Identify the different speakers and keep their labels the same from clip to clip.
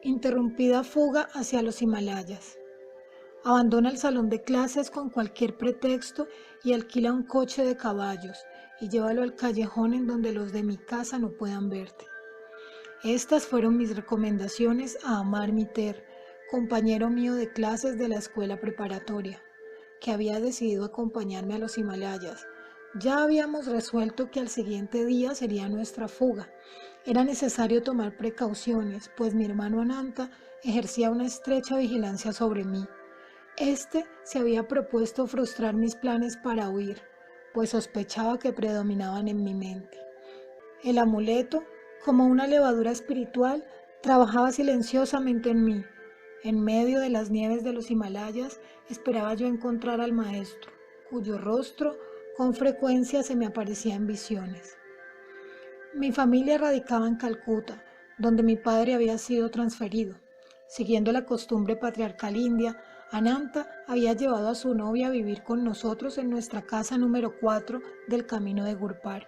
Speaker 1: Interrumpida fuga hacia los Himalayas. Abandona el salón de clases con cualquier pretexto y alquila un coche de caballos y llévalo al callejón en donde los de mi casa no puedan verte. Estas fueron mis recomendaciones a Amar Miter, compañero mío de clases de la escuela preparatoria, que había decidido acompañarme a los Himalayas. Ya habíamos resuelto que al siguiente día sería nuestra fuga. Era necesario tomar precauciones, pues mi hermano Ananta ejercía una estrecha vigilancia sobre mí. Este se había propuesto frustrar mis planes para huir, pues sospechaba que predominaban en mi mente. El amuleto, como una levadura espiritual, trabajaba silenciosamente en mí. En medio de las nieves de los Himalayas esperaba yo encontrar al maestro, cuyo rostro con frecuencia se me aparecía en visiones. Mi familia radicaba en Calcuta, donde mi padre había sido transferido. Siguiendo la costumbre patriarcal india, Ananta había llevado a su novia a vivir con nosotros en nuestra casa número 4 del camino de Gurpar.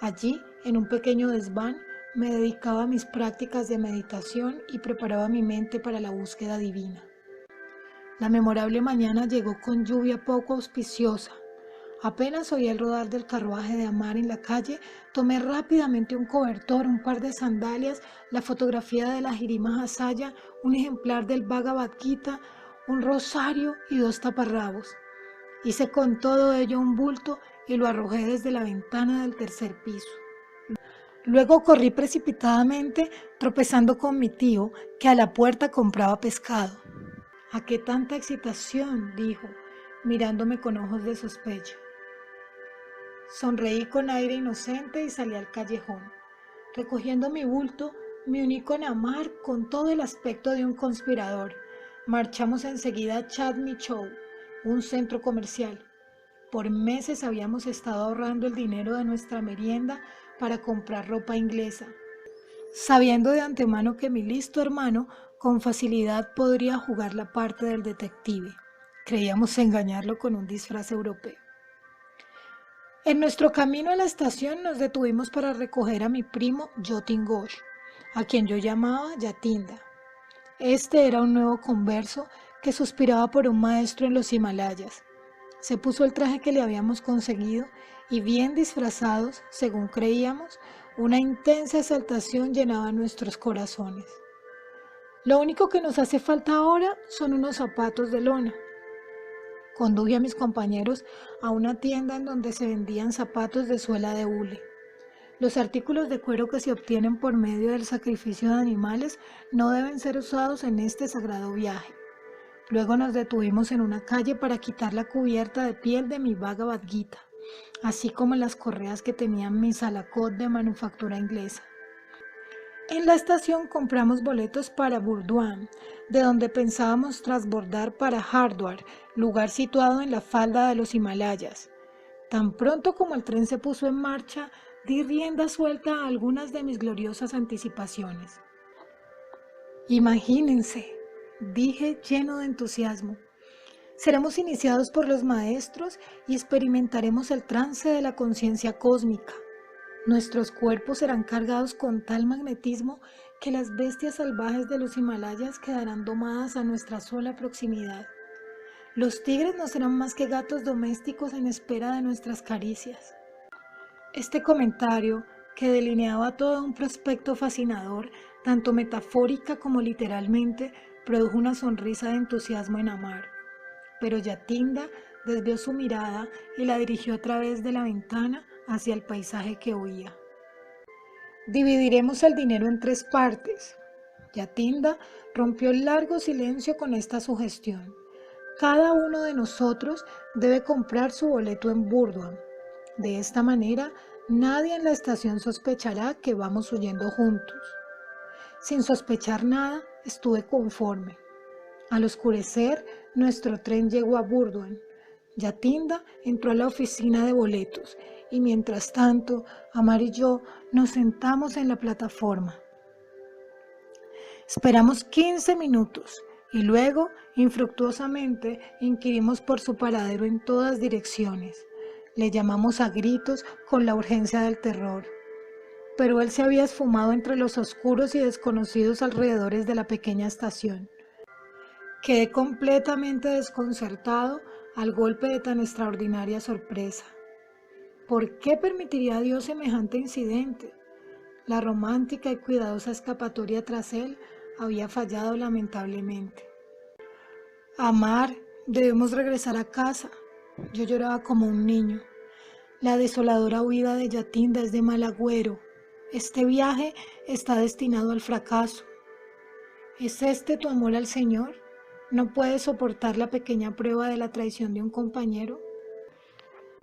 Speaker 1: Allí, en un pequeño desván, me dedicaba a mis prácticas de meditación y preparaba mi mente para la búsqueda divina. La memorable mañana llegó con lluvia poco auspiciosa. Apenas oí el rodar del carruaje de Amar en la calle, tomé rápidamente un cobertor, un par de sandalias, la fotografía de la Jirima Hasaya, un ejemplar del Bhagavad Gita, un rosario y 2 taparrabos. Hice con todo ello un bulto y lo arrojé desde la ventana del 3er piso. Luego corrí precipitadamente, tropezando con mi tío, que a la puerta compraba pescado. ¿A qué tanta excitación?, dijo, mirándome con ojos de sospecha. Sonreí con aire inocente y salí al callejón. Recogiendo mi bulto, me uní con Amar con todo el aspecto de un conspirador. Marchamos enseguida a Chandni Chowk, un centro comercial. Por meses habíamos estado ahorrando el dinero de nuestra merienda para comprar ropa inglesa, sabiendo de antemano que mi listo hermano con facilidad podría jugar la parte del detective. Creíamos engañarlo con un disfraz europeo. En nuestro camino a la estación nos detuvimos para recoger a mi primo Jatin Ghosh, a quien yo llamaba Yatinda. Este era un nuevo converso que suspiraba por un maestro en los Himalayas. Se puso el traje que le habíamos conseguido y bien disfrazados, según creíamos, una intensa exaltación llenaba nuestros corazones. Lo único que nos hace falta ahora son unos zapatos de lona. Conduje a mis compañeros a una tienda en donde se vendían zapatos de suela de hule. Los artículos de cuero que se obtienen por medio del sacrificio de animales no deben ser usados en este sagrado viaje. Luego nos detuvimos en una calle para quitar la cubierta de piel de mi Bhagavad Gita, así como las correas que tenían mi salakot de manufactura inglesa. En la estación compramos boletos para Burdwan, de donde pensábamos transbordar para Hardwar, lugar situado en la falda de los Himalayas. Tan pronto como el tren se puso en marcha, di rienda suelta a algunas de mis gloriosas anticipaciones. Imagínense, dije lleno de entusiasmo. Seremos iniciados por los maestros y experimentaremos el trance de la conciencia cósmica. Nuestros cuerpos serán cargados con tal magnetismo que las bestias salvajes de los Himalayas quedarán domadas a nuestra sola proximidad. Los tigres no serán más que gatos domésticos en espera de nuestras caricias. Este comentario, que delineaba todo un prospecto fascinador, tanto metafórica como literalmente, produjo una sonrisa de entusiasmo en Amar. Pero Yatinda desvió su mirada y la dirigió a través de la ventana hacia el paisaje que oía. Dividiremos el dinero en 3 partes. Yatinda rompió el largo silencio con esta sugestión. Cada uno de nosotros debe comprar su boleto en Burdwan. De esta manera, nadie en la estación sospechará que vamos huyendo juntos. Sin sospechar nada, estuve conforme. Al oscurecer, nuestro tren llegó a Burdwan. Yatinda entró a la oficina de boletos y mientras tanto, Amar y yo nos sentamos en la plataforma. Esperamos 15 minutos y luego, infructuosamente, inquirimos por su paradero en todas direcciones. Le llamamos a gritos con la urgencia del terror. pero él se había esfumado entre los oscuros y desconocidos alrededores de la pequeña estación. Quedé completamente desconcertado al golpe de tan extraordinaria sorpresa. ¿Por qué permitiría Dios semejante incidente? La romántica y cuidadosa escapatoria tras él había fallado lamentablemente. Amar, debemos regresar a casa. Yo lloraba como un niño. La desoladora huida de Yatinda es de mal agüero. Este viaje está destinado al fracaso. ¿Es este tu amor al Señor? ¿No puedes soportar la pequeña prueba de la traición de un compañero?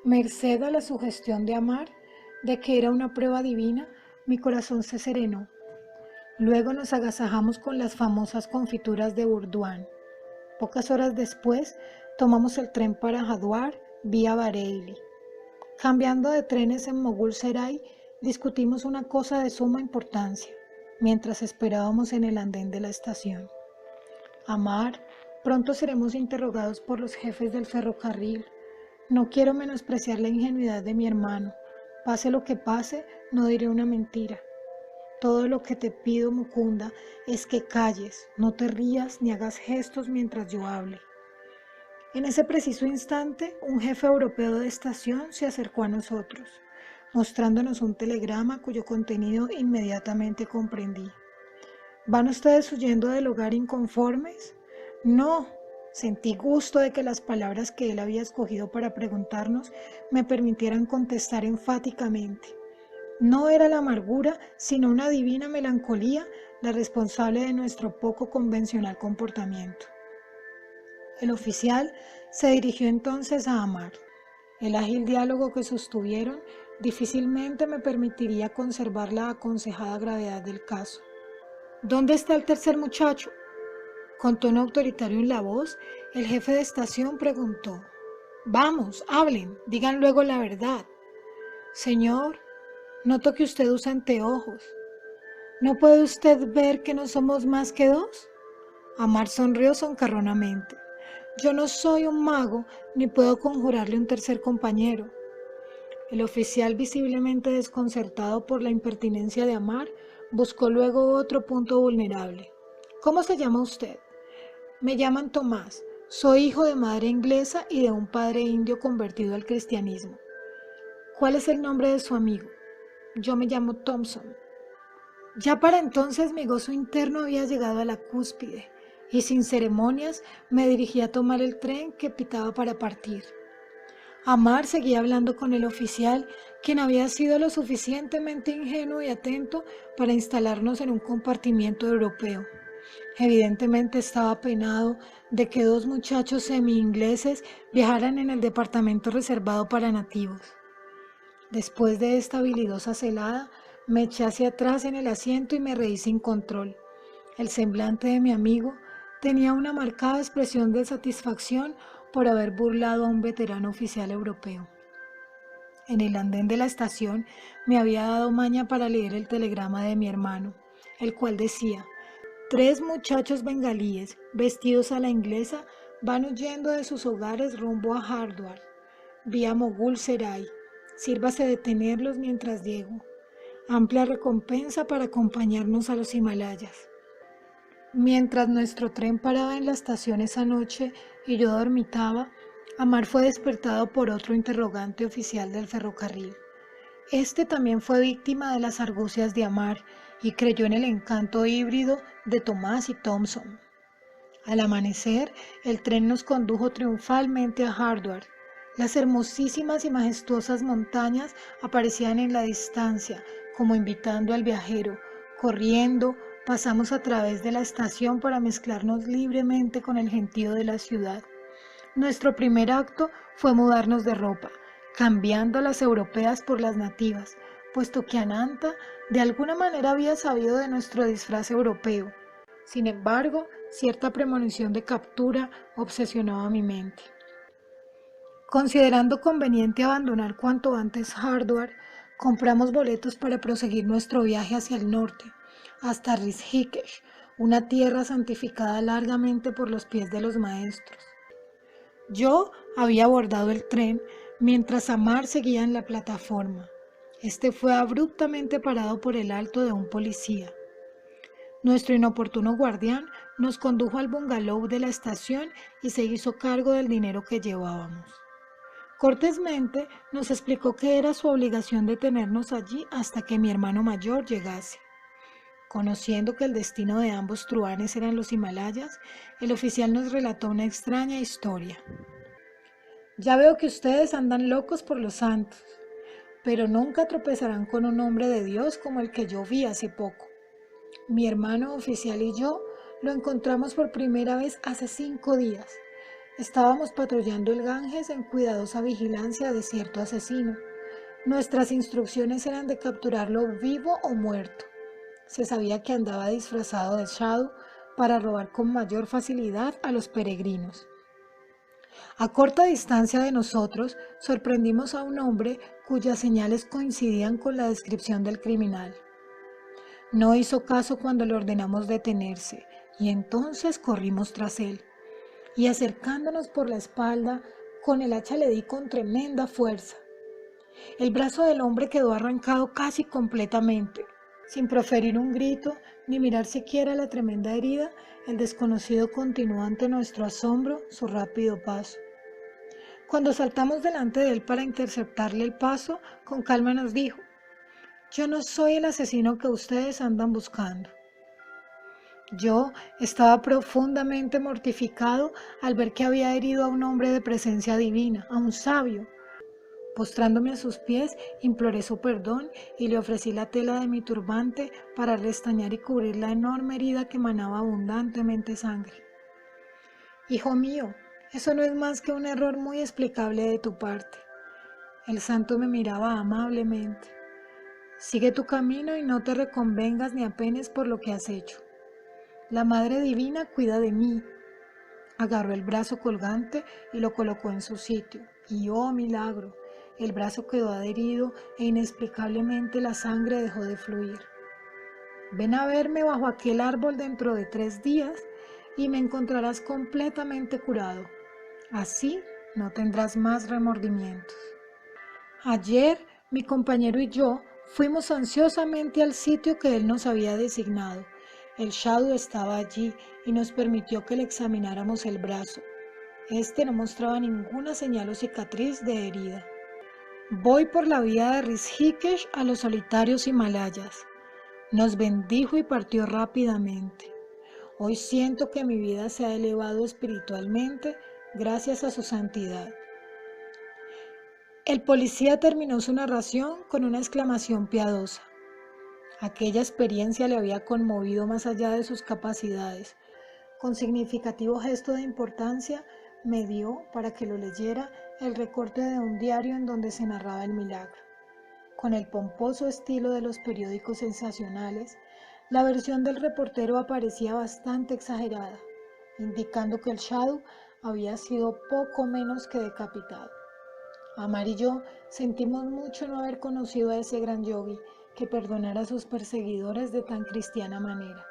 Speaker 1: Merced a la sugestión de amar, de que era una prueba divina, mi corazón se serenó. Luego nos agasajamos con las famosas confituras de Burdwan. Pocas horas después, tomamos el tren para Hardwar, vía Bareilly. Cambiando de trenes en Moghul Serai, discutimos una cosa de suma importancia, mientras esperábamos en el andén de la estación. Amar, pronto seremos interrogados por los jefes del ferrocarril. No quiero menospreciar la ingenuidad de mi hermano. Pase lo que pase, no diré una mentira. Todo lo que te pido, Mukunda, es que calles, no te rías ni hagas gestos mientras yo hable. En ese preciso instante, un jefe europeo de estación se acercó a nosotros, mostrándonos un telegrama cuyo contenido inmediatamente comprendí. ¿Van ustedes huyendo del hogar inconformes? No. Sentí gusto de que las palabras que él había escogido para preguntarnos me permitieran contestar enfáticamente. No era la amargura, sino una divina melancolía la responsable de nuestro poco convencional comportamiento. El oficial se dirigió entonces a Amar. El ágil diálogo que sostuvieron difícilmente me permitiría conservar la aconsejada gravedad del caso. ¿Dónde está el tercer muchacho? Con tono autoritario en la voz, el jefe de estación preguntó. Vamos, hablen, digan luego la verdad. Señor, noto que usted usa anteojos. ¿No puede usted ver que no somos más que dos? Amar sonrió soncarronamente. Yo no soy un mago, ni puedo conjurarle un tercer compañero. El oficial, visiblemente desconcertado por la impertinencia de Amar, buscó luego otro punto vulnerable. ¿Cómo se llama usted? Me llaman Tomás. Soy hijo de madre inglesa y de un padre indio convertido al cristianismo. ¿Cuál es el nombre de su amigo? Yo me llamo Thompson. Ya para entonces mi gozo interno había llegado a la cúspide y sin ceremonias me dirigí a tomar el tren que pitaba para partir. Amar seguía hablando con el oficial, quien había sido lo suficientemente ingenuo y atento para instalarnos en un compartimiento europeo. Evidentemente estaba apenado de que dos muchachos semi-ingleses viajaran en el departamento reservado para nativos. Después de esta habilidosa celada, me eché hacia atrás en el asiento y me reí sin control. El semblante de mi amigo tenía una marcada expresión de satisfacción por haber burlado a un veterano oficial europeo. En el andén de la estación me había dado maña para leer el telegrama de mi hermano, el cual decía: 3 muchachos bengalíes, vestidos a la inglesa, van huyendo de sus hogares rumbo a Hardwar, vía Moghul Serai. Sírvase detenerlos mientras llego. Amplia recompensa para acompañarnos a los Himalayas. Mientras nuestro tren paraba en la estación esa noche y yo dormitaba, Amar fue despertado por otro interrogante oficial del ferrocarril. Este también fue víctima de las argucias de Amar y creyó en el encanto híbrido de Tomás y Thompson. Al amanecer, el tren nos condujo triunfalmente a Hardwar. Las hermosísimas y majestuosas montañas aparecían en la distancia, como invitando al viajero. Corriendo, pasamos a través de la estación para mezclarnos libremente con el gentío de la ciudad. Nuestro primer acto fue mudarnos de ropa, cambiando las europeas por las nativas, puesto que Ananta de alguna manera había sabido de nuestro disfraz europeo. Sin embargo, cierta premonición de captura obsesionaba mi mente. Considerando conveniente abandonar cuanto antes Hardwar, compramos boletos para proseguir nuestro viaje hacia el norte, hasta Rishikesh, una tierra santificada largamente por los pies de los maestros. Yo había abordado el tren mientras Amar seguía en la plataforma. Este fue abruptamente parado por el alto de un policía. Nuestro inoportuno guardián nos condujo al bungalow de la estación y se hizo cargo del dinero que llevábamos. Cortésmente nos explicó que era su obligación detenernos allí hasta que mi hermano mayor llegase. Conociendo que el destino de ambos truhanes eran los Himalayas, el oficial nos relató una extraña historia. Ya veo que ustedes andan locos por los santos, pero nunca tropezarán con un hombre de Dios como el que yo vi hace poco. Mi hermano oficial y yo lo encontramos por primera vez hace 5 días. Estábamos patrullando el Ganges en cuidadosa vigilancia de cierto asesino. Nuestras instrucciones eran de capturarlo vivo o muerto. Se sabía que andaba disfrazado de Sadhu para robar con mayor facilidad a los peregrinos. A corta distancia de nosotros, sorprendimos a un hombre cuyas señales coincidían con la descripción del criminal. No hizo caso cuando le ordenamos detenerse y entonces corrimos tras él. Y acercándonos por la espalda, con el hacha le di con tremenda fuerza. El brazo del hombre quedó arrancado casi completamente. Sin proferir un grito ni mirar siquiera la tremenda herida, el desconocido continuó ante nuestro asombro su rápido paso. Cuando saltamos delante de él para interceptarle el paso, con calma nos dijo: «Yo no soy el asesino que ustedes andan buscando». Yo estaba profundamente mortificado al ver que había herido a un hombre de presencia divina, a un sabio. Postrándome a sus pies, imploré su perdón y le ofrecí la tela de mi turbante para restañar y cubrir la enorme herida que manaba abundantemente sangre. «Hijo mío, eso no es más que un error muy explicable de tu parte». El santo me miraba amablemente. «Sigue tu camino y no te reconvengas ni apenes por lo que has hecho. La Madre Divina cuida de mí». Agarró el brazo colgante y lo colocó en su sitio. Y ¡oh milagro! El brazo quedó adherido e inexplicablemente la sangre dejó de fluir. «Ven a verme bajo aquel árbol dentro de 3 días y me encontrarás completamente curado. Así no tendrás más remordimientos». Ayer mi compañero y yo fuimos ansiosamente al sitio que él nos había designado. El Sadhu estaba allí y nos permitió que le examináramos el brazo. Este no mostraba ninguna señal o cicatriz de herida. «Voy por la vía de Rishikesh a los solitarios Himalayas». Nos bendijo y partió rápidamente. Hoy siento que mi vida se ha elevado espiritualmente gracias a su santidad. El policía terminó su narración con una exclamación piadosa. Aquella experiencia le había conmovido más allá de sus capacidades. Con significativo gesto de importancia, me dio, para que lo leyera, el recorte de un diario en donde se narraba el milagro. Con el pomposo estilo de los periódicos sensacionales, la versión del reportero aparecía bastante exagerada, indicando que el Sadhu había sido poco menos que decapitado. Amar y yo sentimos mucho no haber conocido a ese gran yogi que perdonara a sus perseguidores de tan cristiana manera.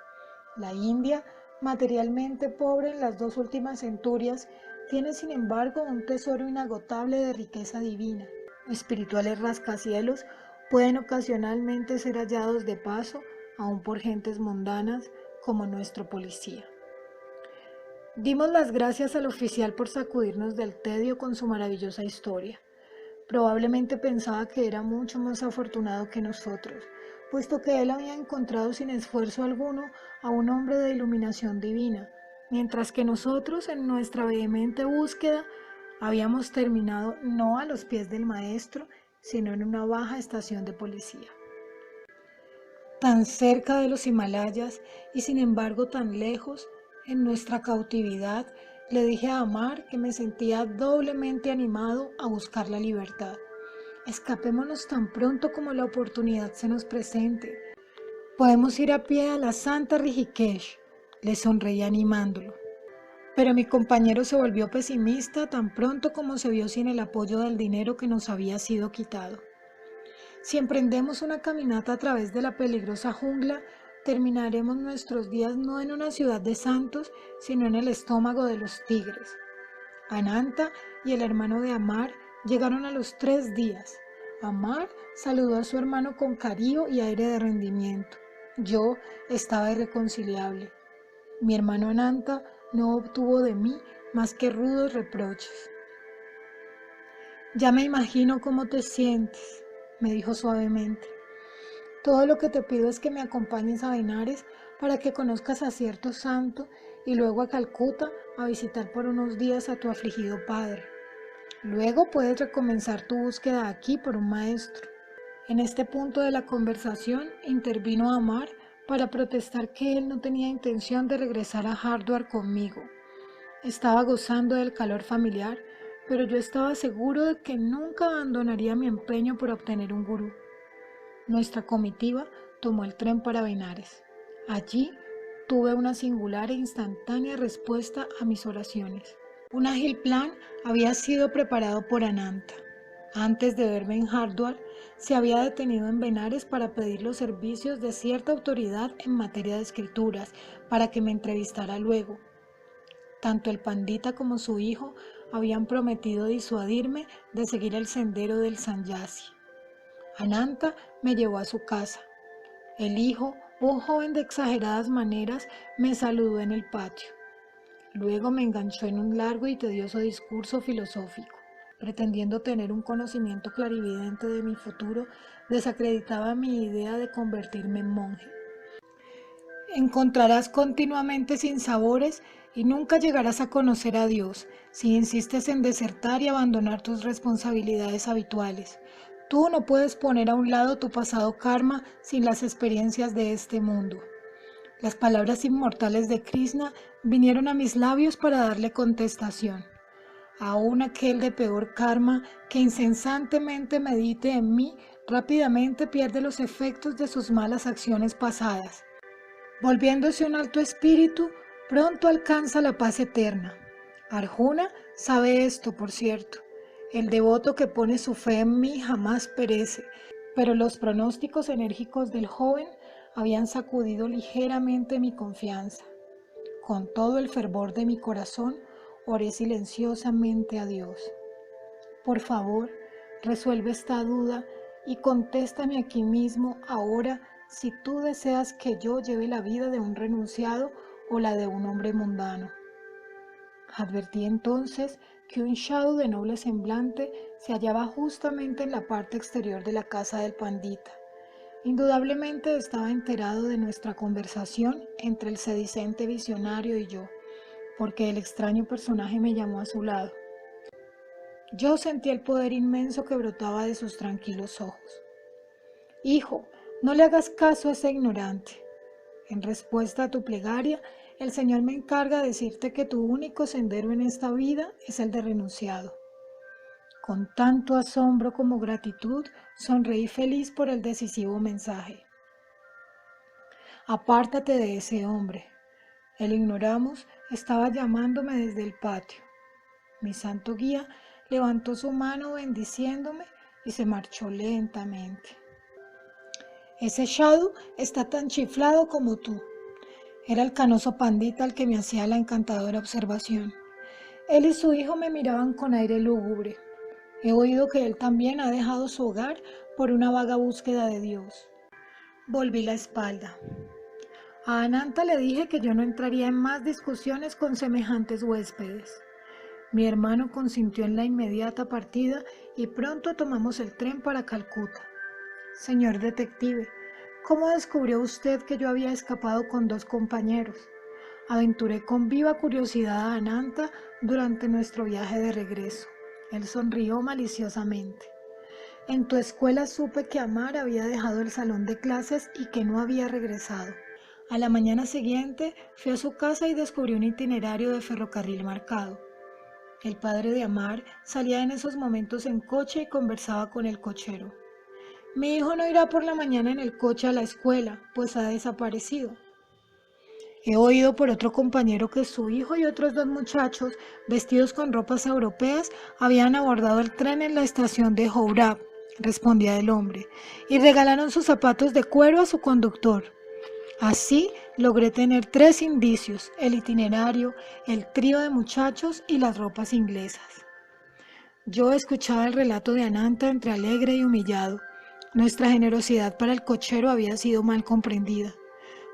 Speaker 1: La India, materialmente pobre en las 2 últimas centurias, tiene sin embargo un tesoro inagotable de riqueza divina. Espirituales rascacielos pueden ocasionalmente ser hallados de paso, aun por gentes mundanas como nuestro policía. Dimos las gracias al oficial por sacudirnos del tedio con su maravillosa historia. Probablemente pensaba que era mucho más afortunado que nosotros, puesto que él había encontrado sin esfuerzo alguno a un hombre de iluminación divina, mientras que nosotros en nuestra vehemente búsqueda habíamos terminado no a los pies del maestro, sino en una baja estación de policía. Tan cerca de los Himalayas y sin embargo tan lejos, en nuestra cautividad, le dije a Amar que me sentía doblemente animado a buscar la libertad. Escapémonos tan pronto como la oportunidad se nos presente. Podemos ir a pie a la Santa Rishikesh, le sonreí animándolo. Pero mi compañero se volvió pesimista tan pronto como se vio sin el apoyo del dinero que nos había sido quitado. Si emprendemos una caminata a través de la peligrosa jungla, terminaremos nuestros días no en una ciudad de santos, sino en el estómago de los tigres. Ananta y el hermano de Amar llegaron a los 3 días. Amar saludó a su hermano con cariño y aire de rendimiento. Yo estaba irreconciliable. Mi hermano Ananta no obtuvo de mí más que rudos reproches. Ya me imagino cómo te sientes, me dijo suavemente. Todo lo que te pido es que me acompañes a Benares para que conozcas a cierto santo y luego a Calcuta a visitar por unos días a tu afligido padre. Luego puedes recomenzar tu búsqueda aquí por un maestro. En este punto de la conversación intervino Amar para protestar que él no tenía intención de regresar a Hardware conmigo. Estaba gozando del calor familiar, pero yo estaba seguro de que nunca abandonaría mi empeño por obtener un gurú. Nuestra comitiva tomó el tren para Benares. Allí tuve una singular e instantánea respuesta a mis oraciones. Un ágil plan había sido preparado por Ananta. Antes de verme en Hardware, se había detenido en Benares para pedir los servicios de cierta autoridad en materia de escrituras, para que me entrevistara luego. Tanto el pandita como su hijo habían prometido disuadirme de seguir el sendero del sanyasi. Ananta me llevó a su casa. El hijo, un joven de exageradas maneras, me saludó en el patio. Luego me enganchó en un largo y tedioso discurso filosófico. Pretendiendo tener un conocimiento clarividente de mi futuro, desacreditaba mi idea de convertirme en monje. Encontrarás continuamente sinsabores y nunca llegarás a conocer a Dios si insistes en desertar y abandonar tus responsabilidades habituales. Tú no puedes poner a un lado tu pasado karma sin las experiencias de este mundo. Las palabras inmortales de Krishna vinieron a mis labios para darle contestación. Aún aquel de peor karma que incesantemente medite en mí rápidamente pierde los efectos de sus malas acciones pasadas. Volviéndose un alto espíritu, pronto alcanza la paz eterna. Arjuna sabe esto, por cierto. El devoto que pone su fe en mí jamás perece, pero los pronósticos enérgicos del joven habían sacudido ligeramente mi confianza. Con todo el fervor de mi corazón, oré silenciosamente a Dios. Por favor, resuelve esta duda y contéstame aquí mismo ahora si tú deseas que yo lleve la vida de un renunciado o la de un hombre mundano. Advertí entonces que un shadow de noble semblante se hallaba justamente en la parte exterior de la casa del pandita. Indudablemente estaba enterado de nuestra conversación entre el sedicente visionario y yo, porque el extraño personaje me llamó a su lado. Yo sentí el poder inmenso que brotaba de sus tranquilos ojos. Hijo, no le hagas caso a ese ignorante. En respuesta a tu plegaria, el Señor me encarga decirte que tu único sendero en esta vida es el de renunciado. Con tanto asombro como gratitud, sonreí feliz por el decisivo mensaje. Apártate de ese hombre. El ignoramos estaba llamándome desde el patio. Mi santo guía levantó su mano bendiciéndome y se marchó lentamente. Ese shadow está tan chiflado como tú. Era el canoso pandita al que me hacía la encantadora observación. Él y su hijo me miraban con aire lúgubre. He oído que él también ha dejado su hogar por una vaga búsqueda de Dios. Volví la espalda. A Ananta le dije que yo no entraría en más discusiones con semejantes huéspedes. Mi hermano consintió en la inmediata partida y pronto tomamos el tren para Calcuta. Señor detective, ¿cómo descubrió usted que yo había escapado con 2 compañeros? Aventuré con viva curiosidad a Ananta durante nuestro viaje de regreso. Él sonrió maliciosamente. En tu escuela supe que Amar había dejado el salón de clases y que no había regresado. A la mañana siguiente fui a su casa y descubrí un itinerario de ferrocarril marcado. El padre de Amar salía en esos momentos en coche y conversaba con el cochero. Mi hijo no irá por la mañana en el coche a la escuela, pues ha desaparecido. He oído por otro compañero que su hijo y otros 2 muchachos, vestidos con ropas europeas, habían abordado el tren en la estación de Howrah, respondía el hombre, y regalaron sus zapatos de cuero a su conductor. Así logré tener 3 indicios: el itinerario, el trío de muchachos y las ropas inglesas. Yo escuchaba el relato de Ananta entre alegre y humillado. Nuestra generosidad para el cochero había sido mal comprendida.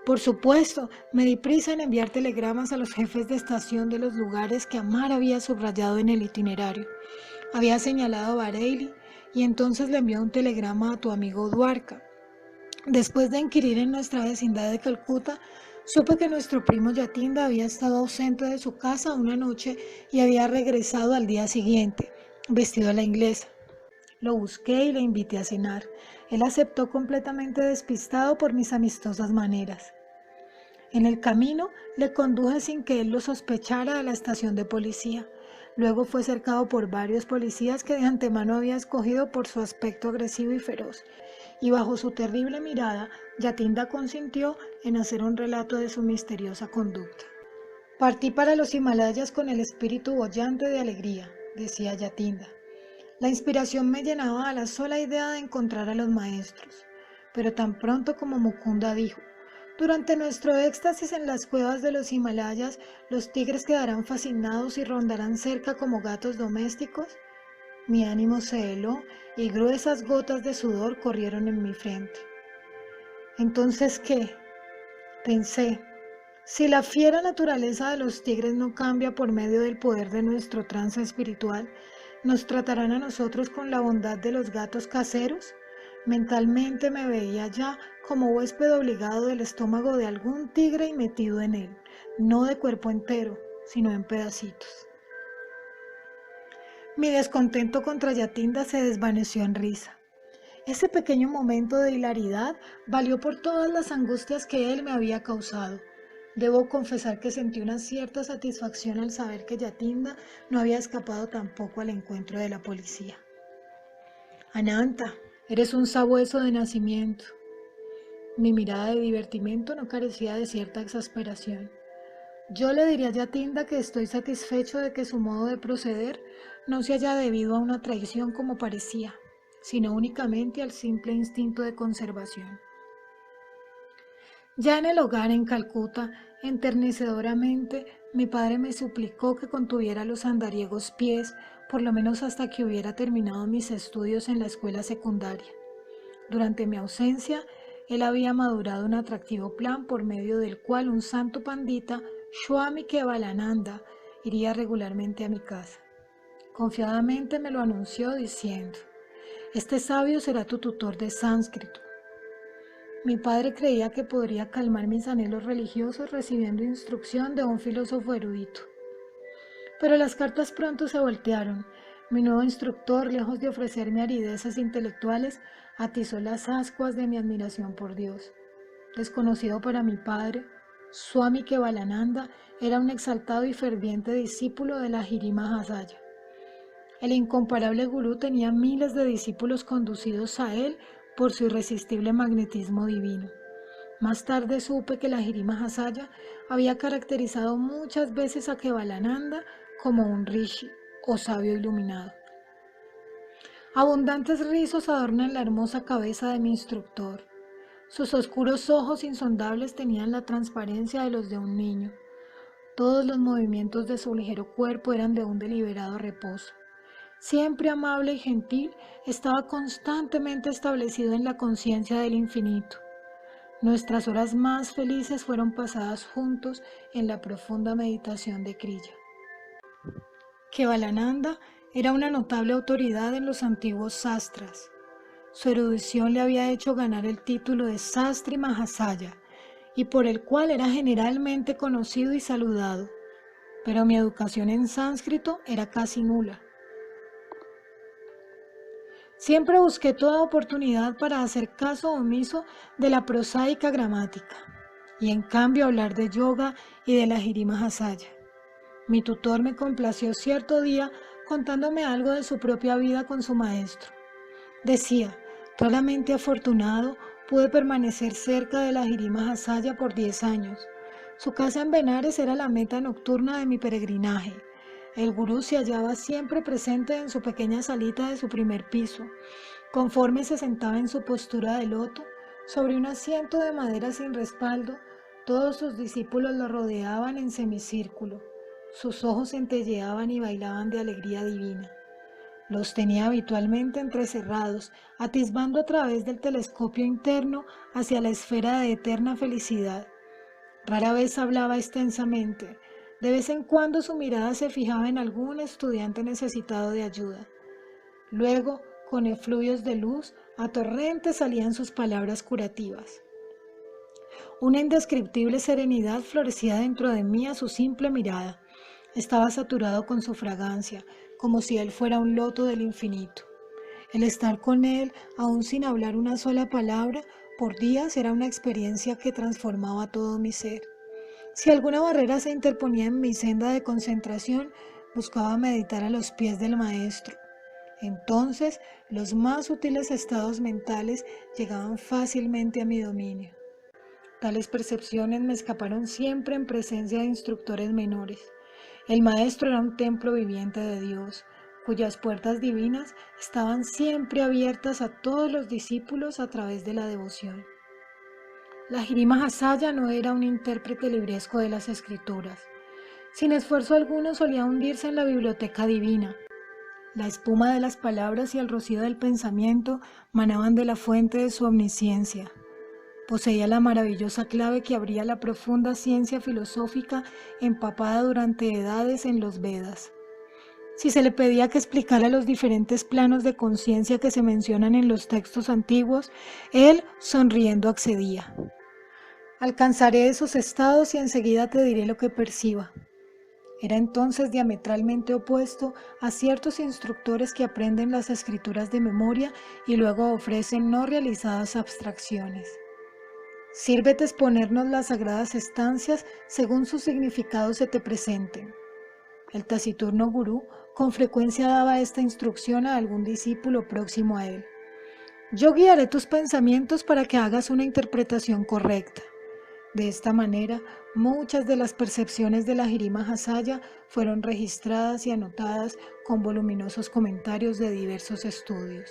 Speaker 1: Por supuesto, me di prisa en enviar telegramas a los jefes de estación de los lugares que Amar había subrayado en el itinerario. Había señalado Bareilly y entonces le envié un telegrama a tu amigo Duarca. Después de inquirir en nuestra vecindad de Calcuta, supe que nuestro primo Yatinda había estado ausente de su casa una noche y había regresado al día siguiente, vestido a la inglesa. Lo busqué y le invité a cenar. Él aceptó completamente despistado por mis amistosas maneras. En el camino le conduje sin que él lo sospechara a la estación de policía. Luego fue cercado por varios policías que de antemano había escogido por su aspecto agresivo y feroz, y bajo su terrible mirada, Yatinda consintió en hacer un relato de su misteriosa conducta. Partí para los Himalayas con el espíritu boyante de alegría, decía Yatinda. La inspiración me llenaba a la sola idea de encontrar a los maestros, pero tan pronto como Mukunda dijo, durante nuestro éxtasis en las cuevas de los Himalayas, los tigres quedarán fascinados y rondarán cerca como gatos domésticos. Mi ánimo se heló y gruesas gotas de sudor corrieron en mi frente. ¿Entonces qué? Pensé, si la fiera naturaleza de los tigres no cambia por medio del poder de nuestro trance espiritual, ¿nos tratarán a nosotros con la bondad de los gatos caseros? Mentalmente me veía ya como huésped obligado del estómago de algún tigre y metido en él, no de cuerpo entero, sino en pedacitos. Mi descontento contra Yatinda se desvaneció en risa. Ese pequeño momento de hilaridad valió por todas las angustias que él me había causado. Debo confesar que sentí una cierta satisfacción al saber que Yatinda no había escapado tampoco al encuentro de la policía. Ananta, eres un sabueso de nacimiento. Mi mirada de divertimento no carecía de cierta exasperación. Yo le diría a Yatinda que estoy satisfecho de que su modo de proceder no se haya debido a una traición como parecía, sino únicamente al simple instinto de conservación. Ya en el hogar en Calcuta, enternecedoramente, mi padre me suplicó que contuviera los andariegos pies, por lo menos hasta que hubiera terminado mis estudios en la escuela secundaria. Durante mi ausencia, él había madurado un atractivo plan por medio del cual un santo pandita, Swami Kevalananda, iría regularmente a mi casa. Confiadamente me lo anunció diciendo, este sabio será tu tutor de sánscrito. Mi padre creía que podría calmar mis anhelos religiosos recibiendo instrucción de un filósofo erudito. Pero las cartas pronto se voltearon. Mi nuevo instructor, lejos de ofrecerme arideces intelectuales, atizó las ascuas de mi admiración por Dios. Desconocido para mi padre, Swami Kevalananda era un exaltado y ferviente discípulo de la Giri Mahasaya. El incomparable gurú tenía miles de discípulos conducidos a él por su irresistible magnetismo divino. Más tarde supe que la Giri Mahasaya había caracterizado muchas veces a Kevalananda como un rishi o sabio iluminado. Abundantes rizos adornan la hermosa cabeza de mi instructor. Sus oscuros ojos insondables tenían la transparencia de los de un niño. Todos los movimientos de su ligero cuerpo eran de un deliberado reposo. Siempre amable y gentil, estaba constantemente establecido en la conciencia del infinito. Nuestras horas más felices fueron pasadas juntos en la profunda meditación de Kriya. Kevalananda era una notable autoridad en los antiguos sastras. Su erudición le había hecho ganar el título de Sastri Mahasaya, y por el cual era generalmente conocido y saludado, pero mi educación en sánscrito era casi nula. Siempre busqué toda oportunidad para hacer caso omiso de la prosaica gramática, y en cambio hablar de yoga y de la Giri Mahasaya. Mi tutor me complació cierto día contándome algo de su propia vida con su maestro. Decía, raramente afortunado, pude permanecer cerca de la Giri Mahasaya por 10 años. Su casa en Benares era la meta nocturna de mi peregrinaje. El gurú se hallaba siempre presente en su pequeña salita de su primer piso. Conforme se sentaba en su postura de loto, sobre un asiento de madera sin respaldo, todos sus discípulos lo rodeaban en semicírculo. Sus ojos centelleaban y bailaban de alegría divina. Los tenía habitualmente entrecerrados, atisbando a través del telescopio interno hacia la esfera de eterna felicidad. Rara vez hablaba extensamente. De vez en cuando su mirada se fijaba en algún estudiante necesitado de ayuda. Luego, con efluvios de luz, a torrentes salían sus palabras curativas. Una indescriptible serenidad florecía dentro de mí a su simple mirada. Estaba saturado con su fragancia, como si él fuera un loto del infinito. El estar con él, aún sin hablar una sola palabra, por días era una experiencia que transformaba todo mi ser. Si alguna barrera se interponía en mi senda de concentración, buscaba meditar a los pies del maestro. Entonces, los más sutiles estados mentales llegaban fácilmente a mi dominio. Tales percepciones me escaparon siempre en presencia de instructores menores. El maestro era un templo viviente de Dios, cuyas puertas divinas estaban siempre abiertas a todos los discípulos a través de la devoción. La Jirima Hasaya no era un intérprete libresco de las escrituras. Sin esfuerzo alguno solía hundirse en la biblioteca divina. La espuma de las palabras y el rocío del pensamiento manaban de la fuente de su omnisciencia. Poseía la maravillosa clave que abría la profunda ciencia filosófica empapada durante edades en los Vedas. Si se le pedía que explicara los diferentes planos de conciencia que se mencionan en los textos antiguos, él, sonriendo, accedía. Alcanzaré esos estados y enseguida te diré lo que perciba. Era entonces diametralmente opuesto a ciertos instructores que aprenden las escrituras de memoria y luego ofrecen no realizadas abstracciones. Sírvete exponernos las sagradas estancias según su significado se te presenten. El taciturno gurú con frecuencia daba esta instrucción a algún discípulo próximo a él. Yo guiaré tus pensamientos para que hagas una interpretación correcta. De esta manera, muchas de las percepciones de la Jirima Hasaya fueron registradas y anotadas con voluminosos comentarios de diversos estudios.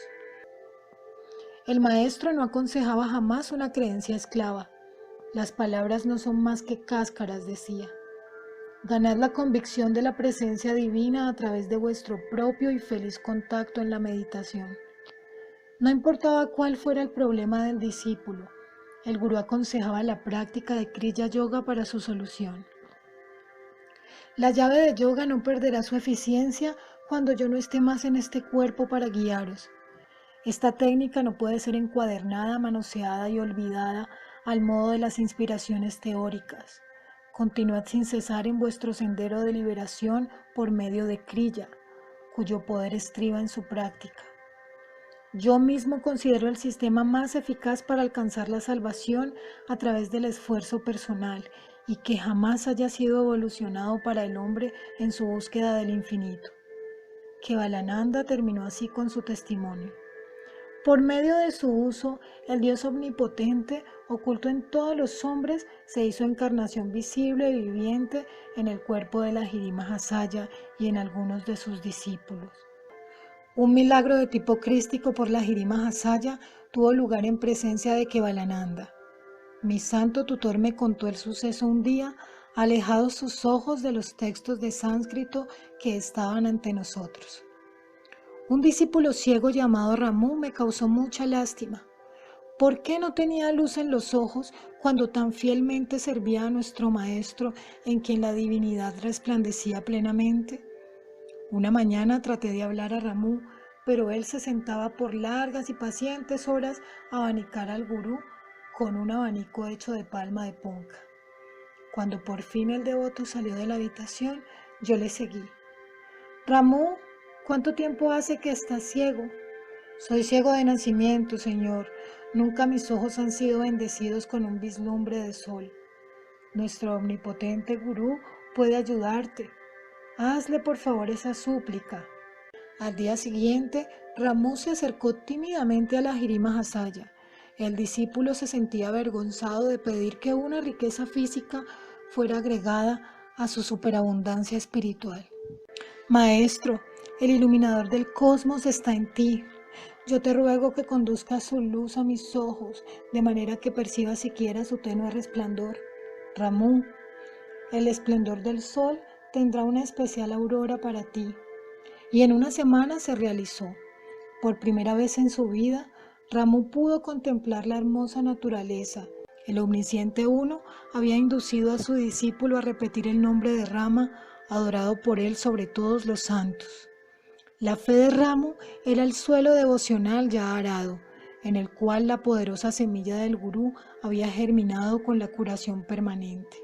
Speaker 1: El maestro no aconsejaba jamás una creencia esclava. Las palabras no son más que cáscaras, decía. Ganad la convicción de la presencia divina a través de vuestro propio y feliz contacto en la meditación. No importaba cuál fuera el problema del discípulo, el gurú aconsejaba la práctica de Kriya Yoga para su solución. La llave de yoga no perderá su eficiencia cuando yo no esté más en este cuerpo para guiaros. Esta técnica no puede ser encuadernada, manoseada y olvidada al modo de las inspiraciones teóricas. Continuad sin cesar en vuestro sendero de liberación por medio de Kriya, cuyo poder estriba en su práctica. Yo mismo considero el sistema más eficaz para alcanzar la salvación a través del esfuerzo personal y que jamás haya sido evolucionado para el hombre en su búsqueda del infinito. Kevalananda terminó así con su testimonio. Por medio de su uso, el Dios omnipotente, oculto en todos los hombres, se hizo encarnación visible y viviente en el cuerpo de la Jirima Hasaya y en algunos de sus discípulos. Un milagro de tipo crístico por la Jirima Hasaya tuvo lugar en presencia de Kevalananda. Mi santo tutor me contó el suceso un día, alejados sus ojos de los textos de sánscrito que estaban ante nosotros. Un discípulo ciego llamado Ramu me causó mucha lástima. ¿Por qué no tenía luz en los ojos cuando tan fielmente servía a nuestro Maestro, en quien la divinidad resplandecía plenamente? Una mañana traté de hablar a Ramu, pero él se sentaba por largas y pacientes horas a abanicar al gurú con un abanico hecho de palma de ponca. Cuando por fin el devoto salió de la habitación, yo le seguí. Ramu, ¿cuánto tiempo hace que estás ciego? Soy ciego de nacimiento, Señor. Nunca mis ojos han sido bendecidos con un vislumbre de sol. Nuestro omnipotente gurú puede ayudarte. Hazle por favor esa súplica. Al día siguiente, Ramu se acercó tímidamente a la Jirima Hasaya. El discípulo se sentía avergonzado de pedir que una riqueza física fuera agregada a su superabundancia espiritual. Maestro, el iluminador del cosmos está en ti. Yo te ruego que conduzcas su luz a mis ojos, de manera que perciba siquiera su tenue resplandor. Ramu, el esplendor del sol tendrá una especial aurora para ti. y en una semana se realizó. Por primera vez en su vida, Ramu pudo contemplar la hermosa naturaleza. El omnisciente Uno había inducido a su discípulo a repetir el nombre de Rama, adorado por él sobre todos los santos. La fe de Ramu era el suelo devocional ya arado, en el cual la poderosa semilla del Gurú había germinado con la curación permanente.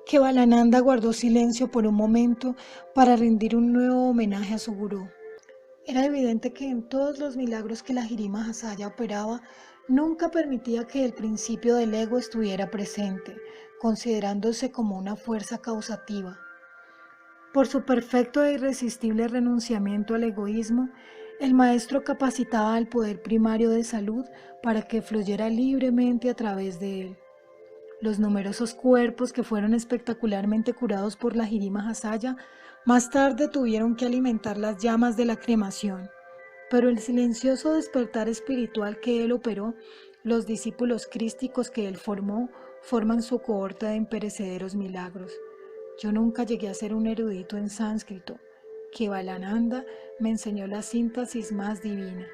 Speaker 1: Kevalananda guardó silencio por un momento para rendir un nuevo homenaje a su Gurú. Era evidente que en todos los milagros que la Giri Mahasaya operaba, nunca permitía que el principio del ego estuviera presente, considerándose como una fuerza causativa. Por su perfecto e irresistible renunciamiento al egoísmo, el maestro capacitaba al poder primario de salud para que fluyera libremente a través de él. Los numerosos cuerpos que fueron espectacularmente curados por la Giri Mahasaya más tarde tuvieron que alimentar las llamas de la cremación, pero el silencioso despertar espiritual que él operó, los discípulos crísticos que él formó, forman su cohorte de imperecederos milagros. Yo nunca llegué a ser un erudito en sánscrito. Kevalananda me enseñó la síntesis más divina.